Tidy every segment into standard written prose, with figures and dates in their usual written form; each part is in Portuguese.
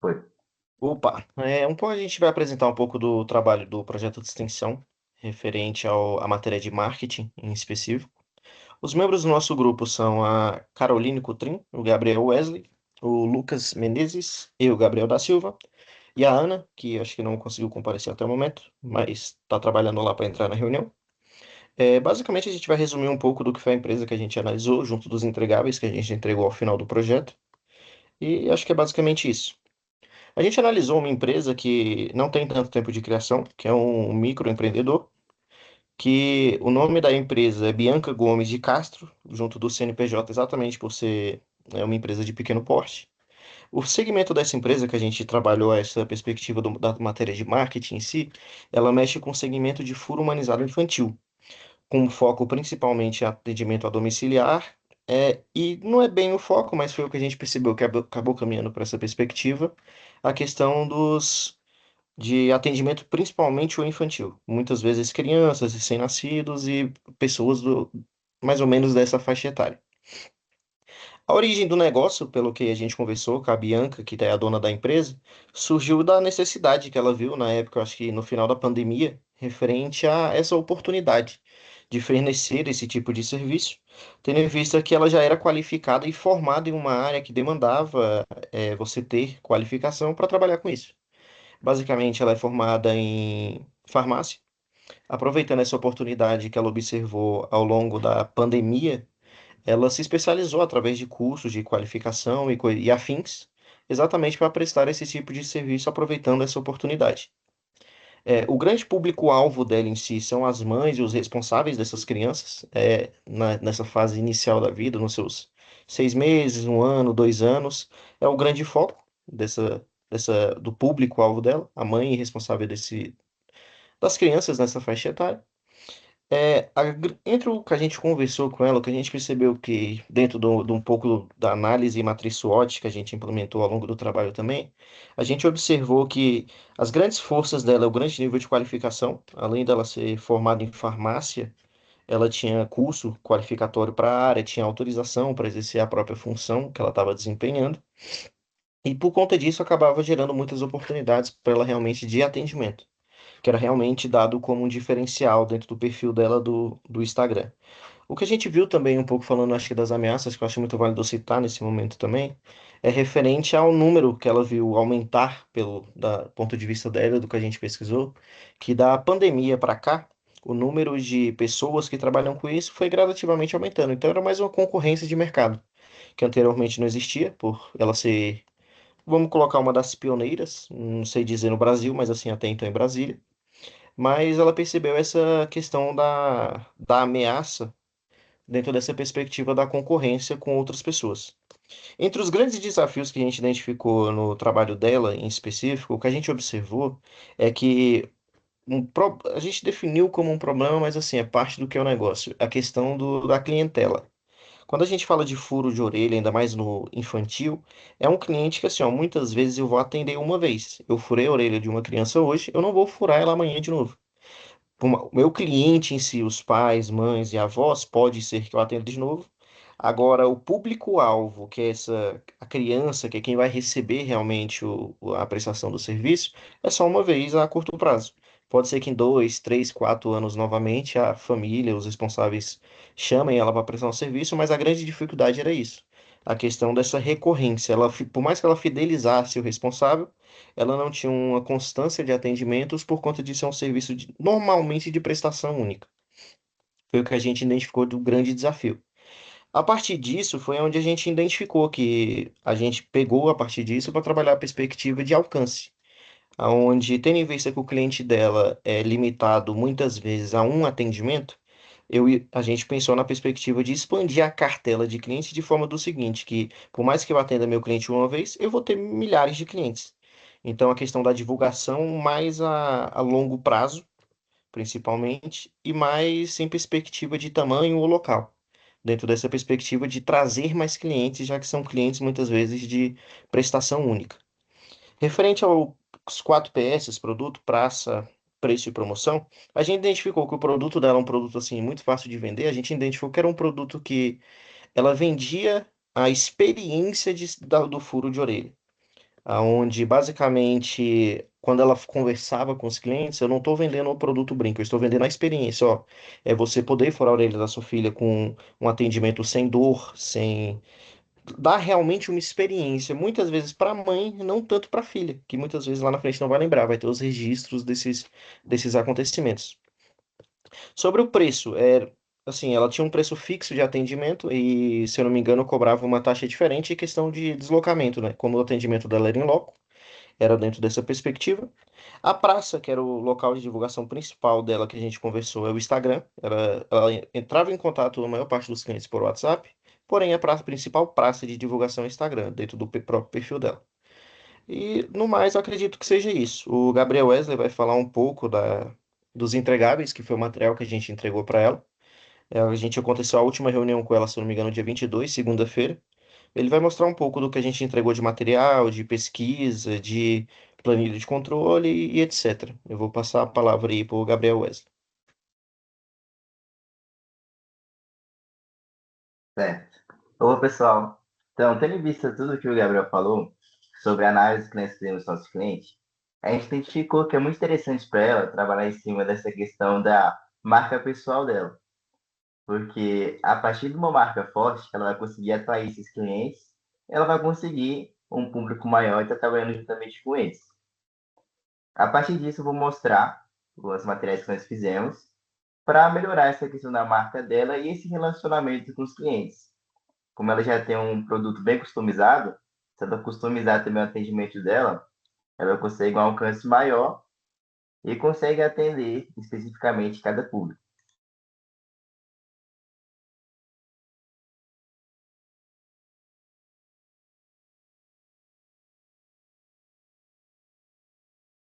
Foi. Opa, a gente vai apresentar um pouco do trabalho do projeto de extensão referente à matéria de marketing em específico. Os membros do nosso grupo são a Caroline Cotrim, o Gabriel Wesley, o Lucas Menezes e o Gabriel da Silva, e a Ana, que acho que não conseguiu comparecer até o momento, mas está trabalhando lá para entrar na reunião. Basicamente, a gente vai resumir um pouco do que foi a empresa que a gente analisou, junto dos entregáveis que a gente entregou ao final do projeto, e acho que é basicamente isso. A gente analisou uma empresa que não tem tanto tempo de criação, que é um microempreendedor, que o nome da empresa é Bianca Gomes de Castro, junto do CNPJ, exatamente por ser uma empresa de pequeno porte. O segmento dessa empresa que a gente trabalhou, essa perspectiva da matéria de marketing em si, ela mexe com o segmento de furo humanizado infantil, com foco principalmente em atendimento a domiciliar. E não é bem o foco, mas foi o que a gente percebeu que acabou caminhando para essa perspectiva, a questão de atendimento principalmente o infantil. Muitas vezes crianças, recém-nascidos e pessoas mais ou menos dessa faixa etária. A origem do negócio, pelo que a gente conversou com a Bianca, que é a dona da empresa, surgiu da necessidade que ela viu na época, eu acho que no final da pandemia, referente a essa oportunidade de fornecer esse tipo de serviço, tendo em vista que ela já era qualificada e formada em uma área que demandava você ter qualificação para trabalhar com isso. Basicamente, ela é formada em farmácia. Aproveitando essa oportunidade que ela observou ao longo da pandemia, ela se especializou através de cursos de qualificação e afins, exatamente para prestar esse tipo de serviço, aproveitando essa oportunidade. O grande público-alvo dela em si são as mães e os responsáveis dessas crianças, nessa fase inicial da vida, nos seus 6 meses, 1 ano, 2 anos, é o grande foco do público-alvo dela, a mãe responsável das crianças nessa faixa etária. Entre o que a gente conversou com ela, o que a gente percebeu que, dentro de um pouco da análise matriz SWOT que a gente implementou ao longo do trabalho também, a gente observou que as grandes forças dela é o grande nível de qualificação, além dela ser formada em farmácia, ela tinha curso qualificatório para a área, tinha autorização para exercer a própria função que ela estava desempenhando, e por conta disso acabava gerando muitas oportunidades para ela realmente de atendimento, que era realmente dado como um diferencial dentro do perfil dela do Instagram. O que a gente viu também, um pouco falando, acho que das ameaças, que eu acho muito válido citar nesse momento também, é referente ao número que ela viu aumentar da ponto de vista dela, do que a gente pesquisou, que da pandemia para cá, o número de pessoas que trabalham com isso foi gradativamente aumentando. Então era mais uma concorrência de mercado, que anteriormente não existia, por ela ser, vamos colocar uma das pioneiras, não sei dizer no Brasil, mas assim até então em Brasília. Mas ela percebeu essa questão da ameaça dentro dessa perspectiva da concorrência com outras pessoas. Entre os grandes desafios que a gente identificou no trabalho dela, em específico, o que a gente observou é que a gente definiu como um problema, mas assim, é parte do que é o negócio, a questão da clientela. Quando a gente fala de furo de orelha, ainda mais no infantil, é um cliente que, assim, ó, muitas vezes eu vou atender uma vez. Eu furei a orelha de uma criança hoje, eu não vou furar ela amanhã de novo. O meu cliente em si, os pais, mães e avós, pode ser que eu atenda de novo. Agora, o público-alvo, que é a criança, que é quem vai receber realmente a prestação do serviço, é só uma vez a curto prazo. Pode ser que em 2, 3, 4 anos novamente a família, os responsáveis chamem ela para prestar um serviço, mas a grande dificuldade era isso. A questão dessa recorrência. Por mais que ela fidelizasse o responsável, ela não tinha uma constância de atendimentos por conta de ser um serviço normalmente de prestação única. Foi o que a gente identificou do grande desafio. A partir disso, foi onde a gente identificou que a gente pegou a partir disso para trabalhar a perspectiva de alcance, aonde, tendo em vista que o cliente dela é limitado muitas vezes a um atendimento, a gente pensou na perspectiva de expandir a cartela de clientes de forma do seguinte, que por mais que eu atenda meu cliente uma vez, eu vou ter milhares de clientes. Então, a questão da divulgação mais a longo prazo, principalmente, e mais sem perspectiva de tamanho ou local. Dentro dessa perspectiva de trazer mais clientes, já que são clientes muitas vezes de prestação única. Referente aos 4 PS, produto, praça, preço e promoção, a gente identificou que o produto dela é um produto assim muito fácil de vender. A gente identificou que era um produto que ela vendia a experiência do furo de orelha. onde basicamente, quando ela conversava com os clientes, eu não estou vendendo o produto brinco, eu estou vendendo a experiência, ó. É você poder furar a orelha da sua filha com um atendimento sem dor, sem dar realmente uma experiência, muitas vezes para a mãe, não tanto para a filha, que muitas vezes lá na frente não vai lembrar, vai ter os registros desses acontecimentos. Sobre o preço, assim, ela tinha um preço fixo de atendimento e, se eu não me engano, cobrava uma taxa diferente em questão de deslocamento, né? Como o atendimento dela era em loco, era dentro dessa perspectiva. A praça, que era o local de divulgação principal dela que a gente conversou, é o Instagram. Ela entrava em contato, a maior parte dos clientes, por WhatsApp, porém a praça principal, praça de divulgação é o Instagram, dentro do próprio perfil dela. E no mais, eu acredito que seja isso. O Gabriel Wesley vai falar um pouco dos entregáveis, que foi o material que a gente entregou para ela. A gente aconteceu a última reunião com ela, se eu não me engano, dia 22, segunda-feira. Ele vai mostrar um pouco do que a gente entregou de material, de pesquisa, de planilha de controle e etc. Eu vou passar a palavra aí para o Gabriel Wesley. Certo. Ô, pessoal. Então, tendo em vista tudo que o Gabriel falou sobre a análise que nós fizemos dos nossos clientes, a gente identificou que é muito interessante para ela trabalhar em cima dessa questão da marca pessoal dela. Porque a partir de uma marca forte, ela vai conseguir atrair esses clientes, ela vai conseguir um público maior e estar trabalhando juntamente com eles. A partir disso, eu vou mostrar os materiais que nós fizemos para melhorar essa questão da marca dela e esse relacionamento com os clientes. Como ela já tem um produto bem customizado, se ela customizar também o atendimento dela, ela consegue um alcance maior e consegue atender especificamente cada público.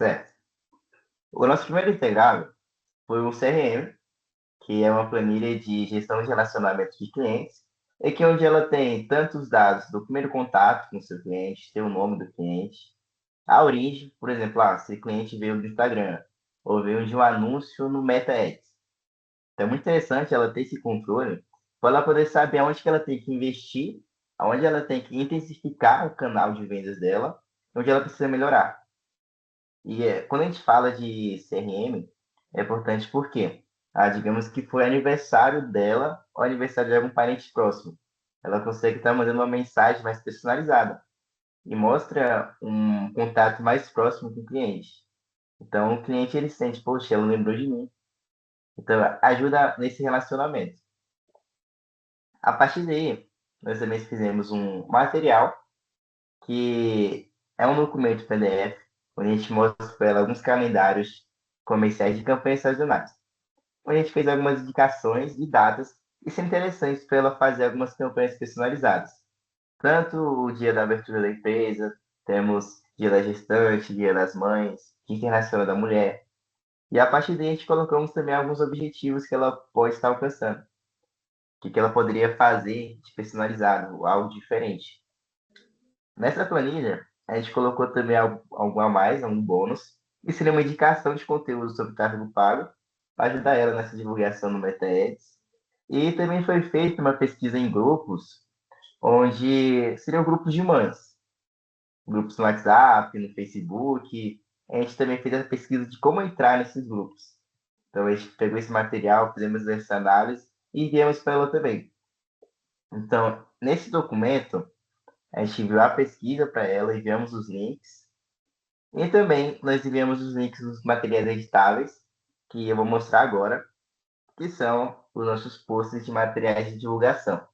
Certo. O nosso primeiro integrado foi o CRM, que é uma planilha de gestão de relacionamento de clientes, e que é onde ela tem tantos dados do primeiro contato com o seu cliente, tem o nome do cliente, a origem, por exemplo, se o cliente veio do Instagram ou veio de um anúncio no Meta Ads. Então é muito interessante ela ter esse controle para ela poder saber aonde que ela tem que investir, aonde ela tem que intensificar o canal de vendas dela, onde ela precisa melhorar. Quando a gente fala de CRM, é importante porque, digamos que foi aniversário dela ou aniversário de algum parente próximo. Ela consegue estar mandando uma mensagem mais personalizada e mostra um contato mais próximo com o cliente. Então, o cliente ele sente, poxa, ela lembrou de mim. Então, ajuda nesse relacionamento. A partir daí, nós também fizemos um material que é um documento PDF, onde a gente mostra para ela alguns calendários comerciais de campanhas sazonais. Onde a gente fez algumas indicações de datas que são interessantes para ela fazer algumas campanhas personalizadas. Tanto o dia da abertura da empresa, temos dia da gestante, dia das mães, dia internacional da mulher. E a partir daí a gente colocamos também alguns objetivos que ela pode estar alcançando. Que ela poderia fazer de personalizado, algo diferente. Nessa planilha, a gente colocou também algo a mais, um bônus, que seria uma indicação de conteúdo sobre tráfego pago, para ajudar ela nessa divulgação no MetaAds. E também foi feita uma pesquisa em grupos, onde seriam grupos de mães, grupos no WhatsApp, no Facebook. A gente também fez a pesquisa de como entrar nesses grupos. Então, a gente pegou esse material, fizemos essa análise e enviamos para ela também. Então, nesse documento, a gente enviou a pesquisa para ela, enviamos os links. E também nós enviamos os links dos materiais editáveis, que eu vou mostrar agora, que são os nossos posts de materiais de divulgação.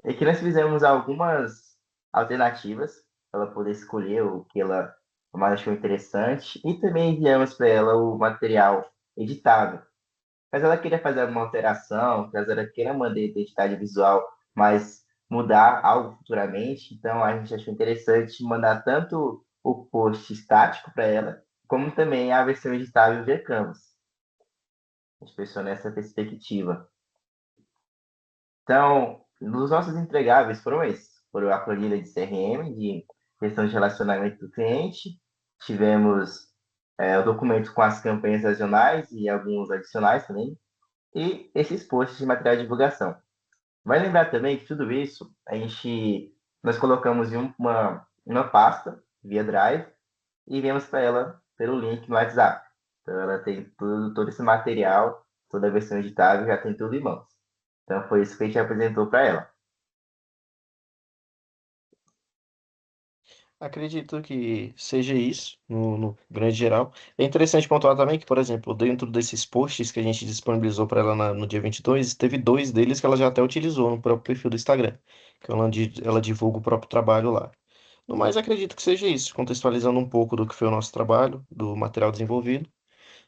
E aqui nós fizemos algumas alternativas para ela poder escolher o que ela mais achou interessante e também enviamos para ela o material editável. Caso ela queira fazer alguma alteração, caso ela queira manter a identidade visual, mas mudar algo futuramente, então a gente achou interessante mandar tanto o post estático para ela, como também a versão editável via Canvas. A gente pensou nessa perspectiva. Então, os nossos entregáveis foram esses. Foram a planilha de CRM, de gestão de relacionamento do cliente. Tivemos o documento com as campanhas regionais e alguns adicionais também. E esses posts de material de divulgação. Vai lembrar também que tudo isso nós colocamos em uma pasta via Drive e enviamos para ela pelo link no WhatsApp. Então ela tem tudo, todo esse material, toda a versão editável, já tem tudo em mãos. Então foi isso que a gente apresentou para ela. Acredito que seja isso, no grande geral. É interessante pontuar também que, por exemplo, dentro desses posts que a gente disponibilizou para ela no dia 22, teve dois deles que ela já até utilizou no próprio perfil do Instagram, que ela divulga o próprio trabalho lá. No mais, acredito que seja isso, contextualizando um pouco do que foi o nosso trabalho, do material desenvolvido.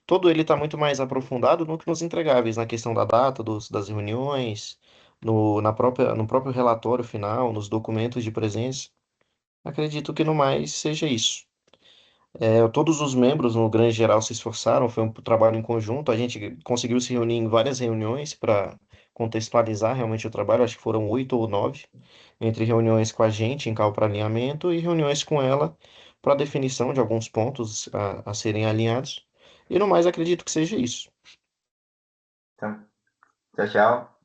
Todo ele está muito mais aprofundado no que nos entregáveis, na questão da data das reuniões, no próprio relatório final, nos documentos de presença. Acredito que no mais seja isso. Todos os membros, no grande geral, se esforçaram, foi um trabalho em conjunto. A gente conseguiu se reunir em várias reuniões para contextualizar realmente o trabalho, acho que foram 8 ou 9, entre reuniões com a gente em call para alinhamento e reuniões com ela para definição de alguns pontos a serem alinhados. E no mais, acredito que seja isso. Então, tchau, tchau.